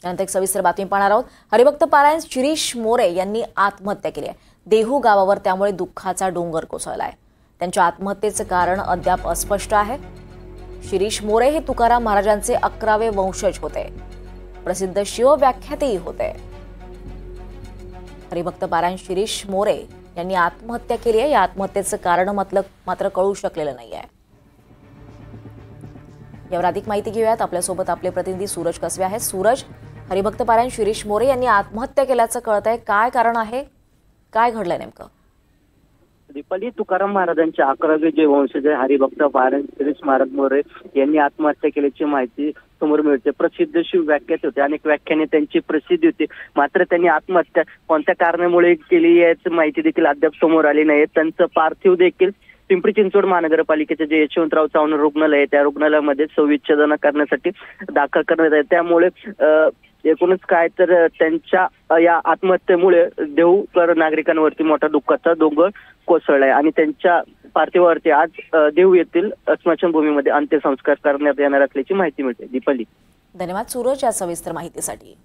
त्यानंतर एक सविस्तर बातमी पाहणार आहोत। हरिभक्त पारायण शिरीष मोरे यांनी आत्महत्या केली आहे। देहू गावावर त्यामुळे दुःखाचा डोंगर कोसळलाय। त्यांच्या आत्महत्येचे कारण अद्याप अस्पष्ट आहे। शिरीष मोरे हे तुकाराम महाराजांचे 11वे वंशज होते। प्रसिद्ध शिवव्याख्यातेही होते। हरिभक्त पारायण शिरीष मोरे यांनी आत्महत्या केली आहे। या आत्महत्येचे कारण मात्र कळू शकलेलं नाहीये। यावर अधिक माहिती घेऊयात। आपल्यासोबत आपले प्रतिनिधी सूरज कसबे आहेत। सूरज, हरिभक्त पारायण शिरीष मोरे यांनी आत्महत्या केल्याचं कळतंय, काय कारण आहे, काय घडलंय नेमकं? दीपाली, तुकाराम महाराजांचे 11वे जे वंशज हरिभक्त पारायण शिरीष महाराज मोरे यांनी आत्महत्या केल्याची माहिती समोर मिळते। प्रसिद्ध शिव व्याख्याते होते, अनेक व्याख्याने त्यांची प्रसिद्धी होती, मात्र त्यांनी आत्महत्या कोणत्या कारणामुळे केली याची माहिती देखील अद्याप समोर आली नाही। त्यांचं पार्थिव देखील पिंपरी चिंचवड महानगरपालिकेचे जे यशवंतराव चव्हाण रुग्णालय आहे त्या रुग्णालयामध्ये शवविच्छेदन करण्यासाठी दाखल करण्यात आहे। त्यामुळे एकूणच काय तर त्यांच्या या आत्महत्येमुळे देहूकर नागरिकांवरती मोठा दुःखाचा डोंगर कोसळलाय आणि त्यांच्या पार्थिवावरती आज देहू येथील स्मशानभूमीमध्ये अंत्यसंस्कार करण्यात येणार असल्याची माहिती मिळते। दीपाली, धन्यवाद सूरज या सविस्तर माहितीसाठी।